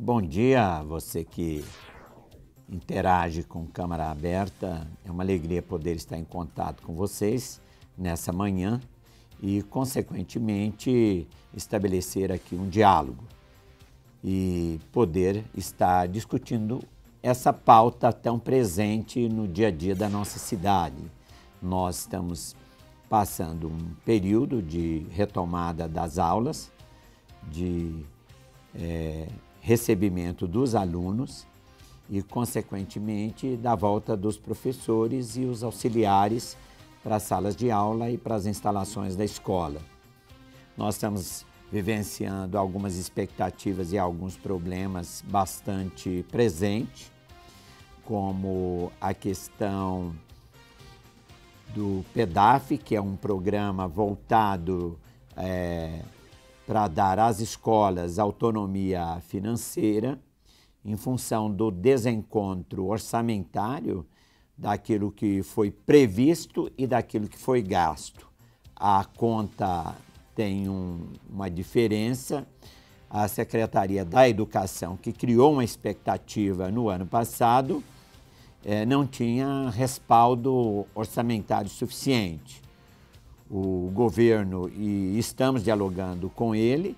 Bom dia, você que interage com Câmara Aberta. É uma alegria poder estar em contato com vocês nessa manhã e, consequentemente, estabelecer aqui um diálogo e poder estar discutindo essa pauta tão presente no dia a dia da nossa cidade. Nós estamos passando um período de retomada das aulas, de recebimento dos alunos e, consequentemente, da volta dos professores e os auxiliares para as salas de aula e para as instalações da escola. Nós estamos vivenciando algumas expectativas e alguns problemas bastante presentes, como a questão do PEDAF, que é um programa voltado para dar às escolas autonomia financeira, em função do desencontro orçamentário daquilo que foi previsto e daquilo que foi gasto. A conta tem uma diferença. A Secretaria da Educação, que criou uma expectativa no ano passado, não tinha respaldo orçamentário suficiente. O governo, e estamos dialogando com ele,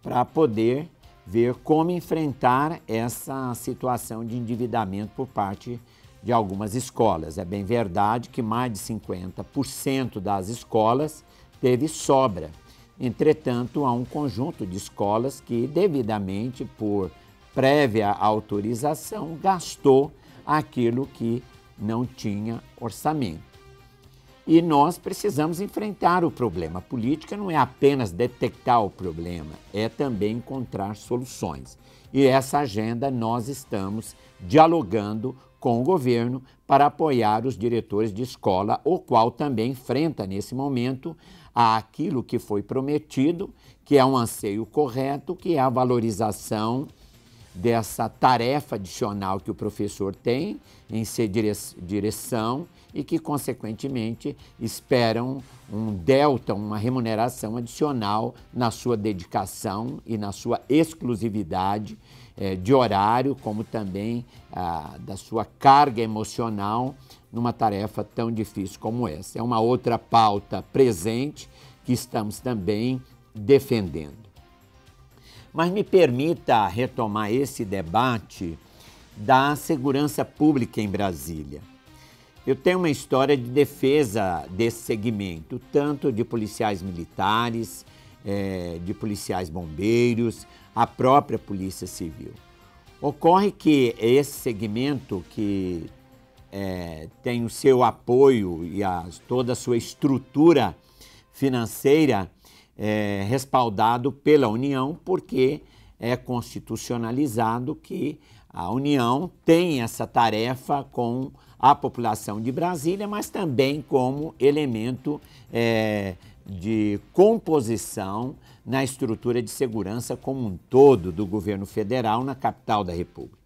para poder ver como enfrentar essa situação de endividamento por parte de algumas escolas. É bem verdade que mais de 50% das escolas teve sobra. Entretanto, há um conjunto de escolas que, devidamente, por prévia autorização, gastou aquilo que não tinha orçamento. E nós precisamos enfrentar o problema. A política não é apenas detectar o problema, é também encontrar soluções. E essa agenda nós estamos dialogando com o governo para apoiar os diretores de escola, o qual também enfrenta nesse momento aquilo que foi prometido, que é um anseio correto, que é a valorização dessa tarefa adicional que o professor tem em ser direção e que, consequentemente, esperam um delta, uma remuneração adicional na sua dedicação e na sua exclusividade de horário, como também da sua carga emocional numa tarefa tão difícil como essa. É uma outra pauta presente que estamos também defendendo. Mas me permita retomar esse debate da segurança pública em Brasília. Eu tenho uma história de defesa desse segmento, tanto de policiais militares, de policiais bombeiros, a própria Polícia Civil. Ocorre que esse segmento que tem o seu apoio e toda a sua estrutura financeira respaldado pela União, porque é constitucionalizado que a União tem essa tarefa com a população de Brasília, mas também como elemento de composição na estrutura de segurança como um todo do governo federal na capital da República.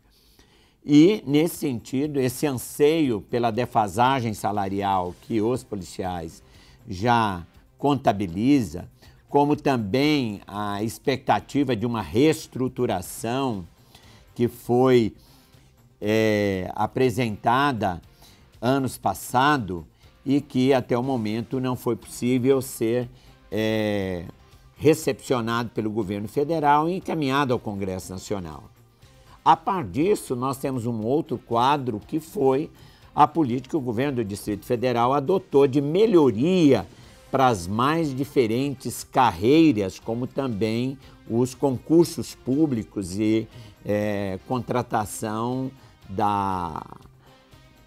E, nesse sentido, esse anseio pela defasagem salarial que os policiais já contabiliza, como também a expectativa de uma reestruturação que foi apresentada anos passados e que até o momento não foi possível ser recepcionado pelo governo federal e encaminhado ao Congresso Nacional. A par disso, nós temos um outro quadro que foi a política que o governo do Distrito Federal adotou de melhoria para as mais diferentes carreiras, como também os concursos públicos e contratação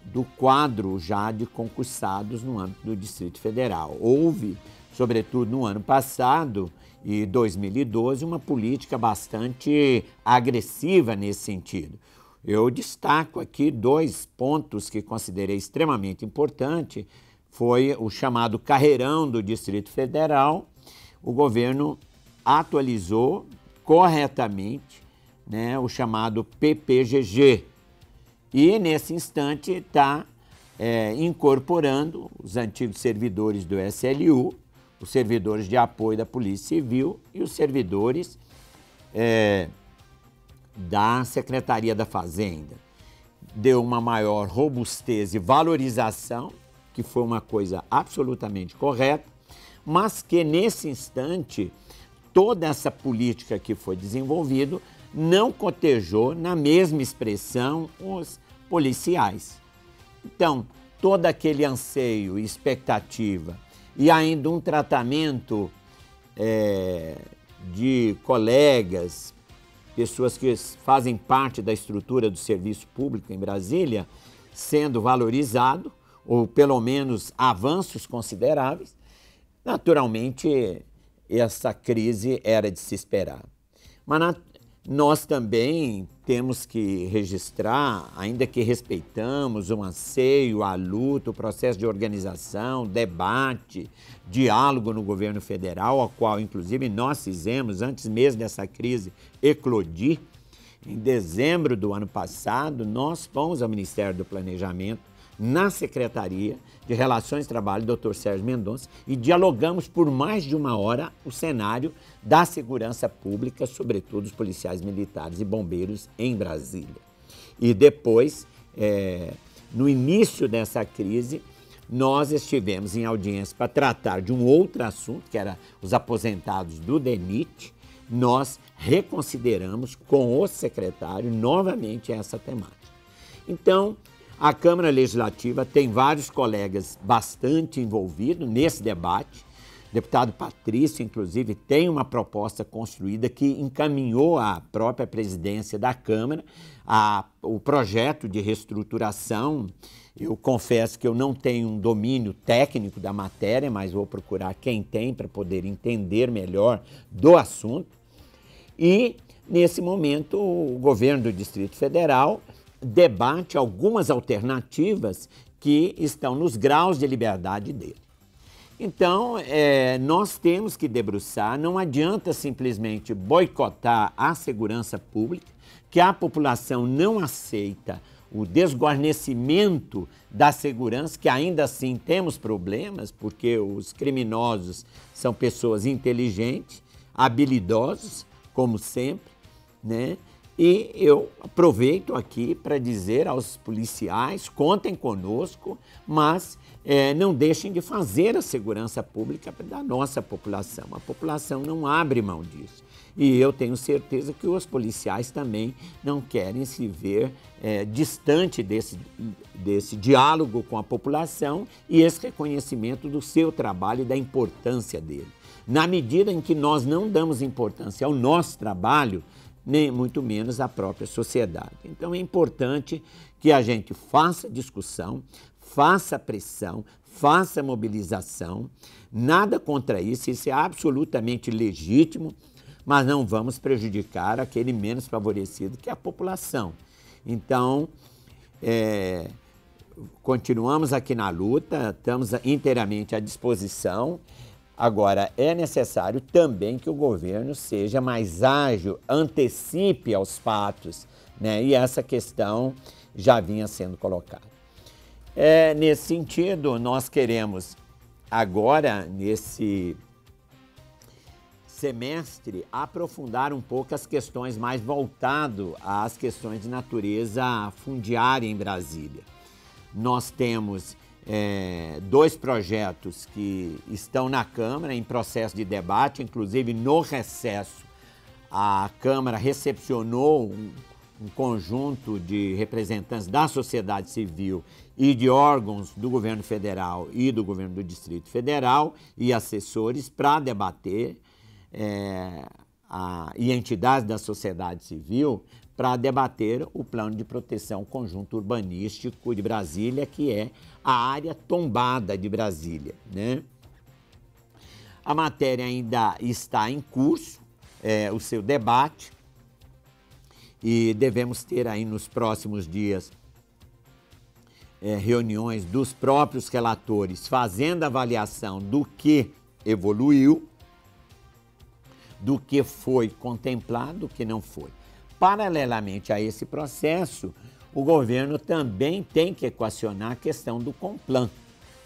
do quadro já de concursados no âmbito do Distrito Federal. Houve, sobretudo no ano passado e 2012, uma política bastante agressiva nesse sentido. Eu destaco aqui dois pontos que considerei extremamente importantes. Foi o chamado carreirão do Distrito Federal. O governo atualizou corretamente, o chamado PPGG. E, nesse instante, está incorporando os antigos servidores do SLU, os servidores de apoio da Polícia Civil e os servidores da Secretaria da Fazenda deu uma maior robustez e valorização, que foi uma coisa absolutamente correta, mas que nesse instante toda essa política que foi desenvolvida não cotejou na mesma expressão os policiais. Então, todo aquele anseio e expectativa e ainda um tratamento de colegas, pessoas que fazem parte da estrutura do serviço público em Brasília, sendo valorizado, ou pelo menos avanços consideráveis, naturalmente essa crise era de se esperar. Mas nós também temos que registrar, ainda que respeitamos o anseio, a luta, o processo de organização, debate, diálogo no governo federal, ao qual inclusive nós fizemos, antes mesmo dessa crise eclodir, em dezembro do ano passado, nós fomos ao Ministério do Planejamento, na Secretaria de Relações de Trabalho, Dr. Sérgio Mendonça, e dialogamos por mais de uma hora o cenário da segurança pública, sobretudo os policiais militares e bombeiros em Brasília. E depois, no início dessa crise, nós estivemos em audiência para tratar de um outro assunto, que era os aposentados do DENIT. Nós reconsideramos com o secretário novamente essa temática. Então, a Câmara Legislativa tem vários colegas bastante envolvidos nesse debate. O deputado Patrício, inclusive, tem uma proposta construída que encaminhou à própria presidência da Câmara o projeto de reestruturação. Eu confesso que eu não tenho um domínio técnico da matéria, mas vou procurar quem tem para poder entender melhor do assunto. E, nesse momento, o governo do Distrito Federal debate algumas alternativas que estão nos graus de liberdade dele. Então, nós temos que debruçar, não adianta simplesmente boicotar a segurança pública, que a população não aceita o desguarnecimento da segurança, que ainda assim temos problemas, porque os criminosos são pessoas inteligentes, habilidosos, como sempre, né? E eu aproveito aqui para dizer aos policiais, contem conosco, mas não deixem de fazer a segurança pública da nossa população. A população não abre mão disso. E eu tenho certeza que os policiais também não querem se ver distante desse diálogo com a população e esse reconhecimento do seu trabalho e da importância dele. Na medida em que nós não damos importância ao nosso trabalho, nem muito menos à própria sociedade. Então é importante que a gente faça discussão, faça pressão, faça mobilização, nada contra isso, isso é absolutamente legítimo, mas não vamos prejudicar aquele menos favorecido, que é a população. Então, continuamos aqui na luta, estamos inteiramente à disposição. Agora, é necessário também que o governo seja mais ágil, antecipe aos fatos, né? E essa questão já vinha sendo colocada. Nesse sentido, nós queremos agora, nesse semestre, aprofundar um pouco as questões mais voltadas às questões de natureza fundiária em Brasília. Nós temos dois projetos que estão na Câmara em processo de debate, inclusive no recesso a Câmara recepcionou um conjunto de representantes da sociedade civil e de órgãos do governo federal e do governo do Distrito Federal e assessores para debater e entidades da sociedade civil para debater o plano de proteção conjunto urbanístico de Brasília, que é a área tombada de Brasília, né? A matéria ainda está em curso, o seu debate, e devemos ter aí nos próximos dias reuniões dos próprios relatores fazendo avaliação do que evoluiu, do que foi contemplado, do que não foi. Paralelamente a esse processo, o governo também tem que equacionar a questão do Complan.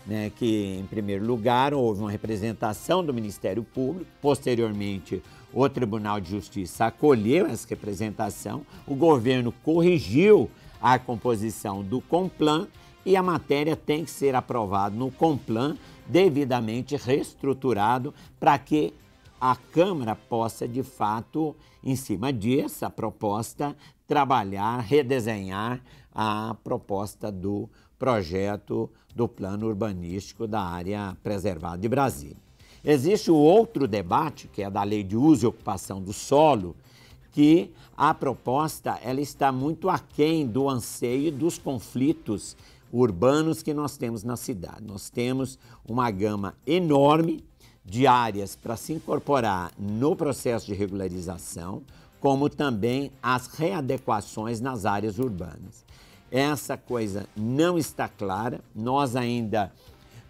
né, que, em primeiro lugar, houve uma representação do Ministério Público, posteriormente, o Tribunal de Justiça acolheu essa representação, o governo corrigiu a composição do Complan e a matéria tem que ser aprovada no Complan, devidamente reestruturado, para que a Câmara possa, de fato, em cima disso, a proposta, trabalhar, redesenhar a proposta do projeto do plano urbanístico da área preservada de Brasília. Existe o outro debate, que é da Lei de Uso e Ocupação do Solo, que a proposta ela está muito aquém do anseio dos conflitos urbanos que nós temos na cidade. Nós temos uma gama enorme de áreas para se incorporar no processo de regularização, como também as readequações nas áreas urbanas. Essa coisa não está clara, nós ainda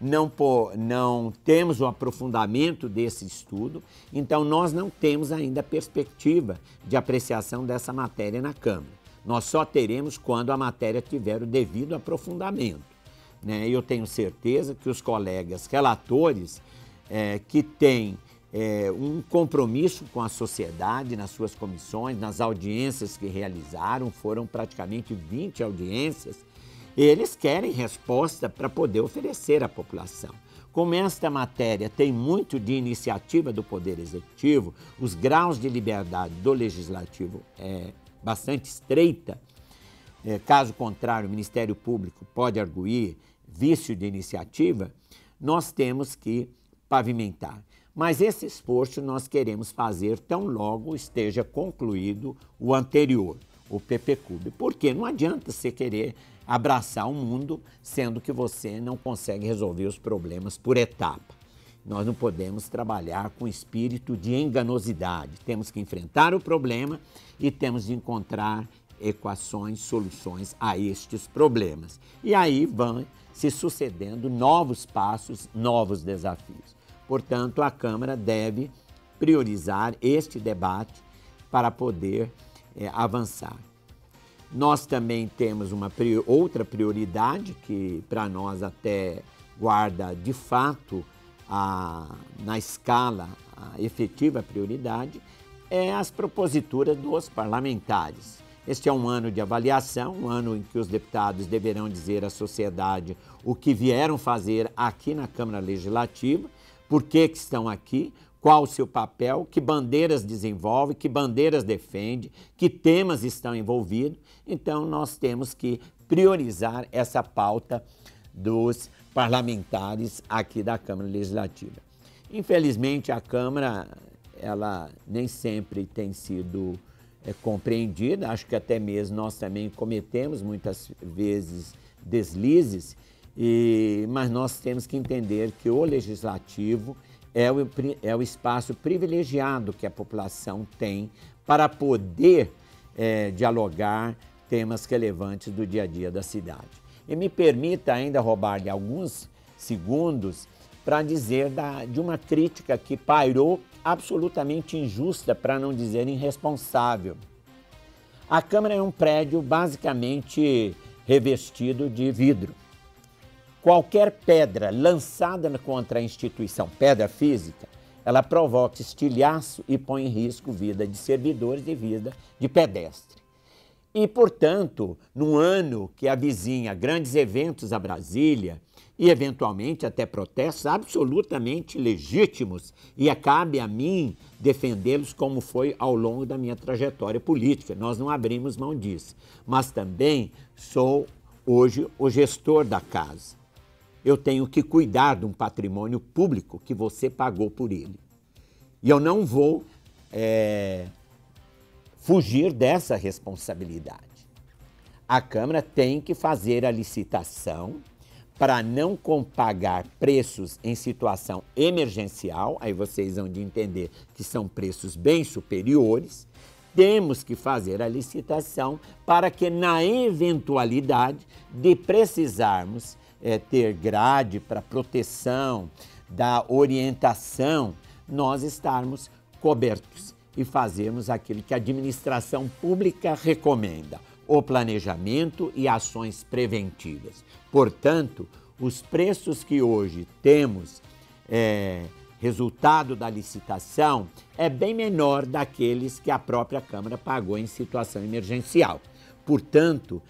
não temos o aprofundamento desse estudo, então nós não temos ainda a perspectiva de apreciação dessa matéria na Câmara. Nós só teremos quando a matéria tiver o devido aprofundamento, né? Eu tenho certeza que os colegas relatores que têm um compromisso com a sociedade nas suas comissões, nas audiências que realizaram, foram praticamente 20 audiências, eles querem resposta para poder oferecer à população. Como esta matéria tem muito de iniciativa do Poder Executivo, os graus de liberdade do Legislativo é bastante estreita, caso contrário, o Ministério Público pode arguir vício de iniciativa, nós temos que pavimentar. Mas esse esforço nós queremos fazer tão logo esteja concluído o anterior, o PPCub. Porque não adianta você querer abraçar o mundo, sendo que você não consegue resolver os problemas por etapa. Nós não podemos trabalhar com espírito de enganosidade. Temos que enfrentar o problema e temos de encontrar equações, soluções a estes problemas. E aí vão se sucedendo novos passos, novos desafios. Portanto, a Câmara deve priorizar este debate para poder avançar. Nós também temos uma outra prioridade que para nós até guarda de fato na escala a efetiva prioridade, é as proposituras dos parlamentares. Este é um ano de avaliação, um ano em que os deputados deverão dizer à sociedade o que vieram fazer aqui na Câmara Legislativa, por que estão aqui, qual o seu papel, que bandeiras desenvolve, que bandeiras defende, que temas estão envolvidos. Então, nós temos que priorizar essa pauta dos parlamentares aqui da Câmara Legislativa. Infelizmente, a Câmara, ela nem sempre tem sido compreendida, acho que até mesmo nós também cometemos muitas vezes deslizes, mas nós temos que entender que o Legislativo é o espaço privilegiado que a população tem para poder dialogar temas relevantes do dia a dia da cidade. E me permita ainda roubar-lhe alguns segundos para dizer de uma crítica que pairou absolutamente injusta, para não dizer irresponsável. A Câmara é um prédio basicamente revestido de vidro. Qualquer pedra lançada contra a instituição, pedra física, ela provoca estilhaço e põe em risco vida de servidores e vida de pedestre. E, portanto, num ano que avizinha grandes eventos a Brasília e, eventualmente, até protestos absolutamente legítimos, e cabe a mim defendê-los como foi ao longo da minha trajetória política. Nós não abrimos mão disso, mas também sou hoje o gestor da casa. Eu tenho que cuidar de um patrimônio público que você pagou por ele. E eu não vou fugir dessa responsabilidade. A Câmara tem que fazer a licitação para não pagar preços em situação emergencial, aí vocês vão de entender que são preços bem superiores. Temos que fazer a licitação para que, na eventualidade de precisarmos ter grade para proteção, da orientação, nós estarmos cobertos e fazermos aquilo que a administração pública recomenda, o planejamento e ações preventivas. Portanto, Os preços que hoje temos, resultado da licitação, é bem menor daqueles que a própria Câmara pagou em situação emergencial. Portanto,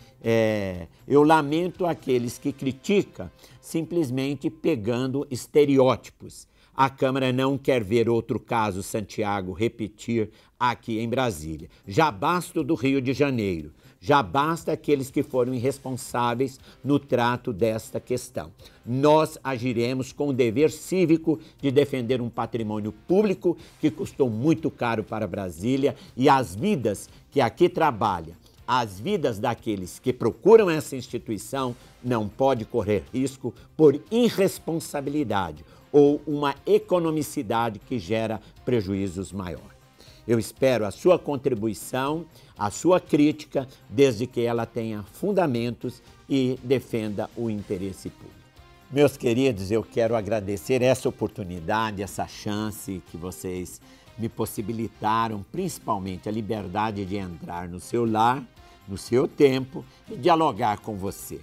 eu lamento aqueles que criticam simplesmente pegando estereótipos. A Câmara não quer ver outro caso Santiago repetir aqui em Brasília. Já basta o do Rio de Janeiro. Já basta aqueles que foram irresponsáveis no trato desta questão. Nós agiremos com o dever cívico de defender um patrimônio público que custou muito caro para Brasília e as vidas que aqui trabalham, as vidas daqueles que procuram essa instituição não pode correr risco por irresponsabilidade ou uma economicidade que gera prejuízos maiores. Eu espero a sua contribuição, a sua crítica, desde que ela tenha fundamentos e defenda o interesse público. Meus queridos, eu quero agradecer essa oportunidade, essa chance que vocês me possibilitaram, principalmente a liberdade de entrar no seu lar, no seu tempo e dialogar com você.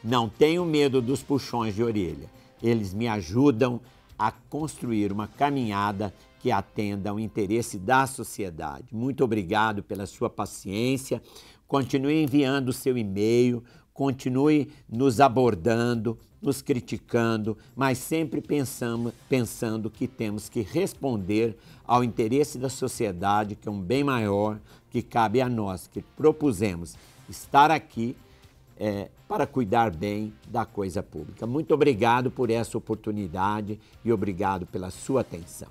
Não tenho medo dos puxões de orelha. Eles me ajudam a construir uma caminhada que atenda ao interesse da sociedade. Muito obrigado pela sua paciência. Continue enviando o seu e-mail, continue nos abordando, nos criticando, mas sempre pensando que temos que responder ao interesse da sociedade, que é um bem maior, que cabe a nós, que propusemos estar aqui para cuidar bem da coisa pública. Muito obrigado por essa oportunidade e obrigado pela sua atenção.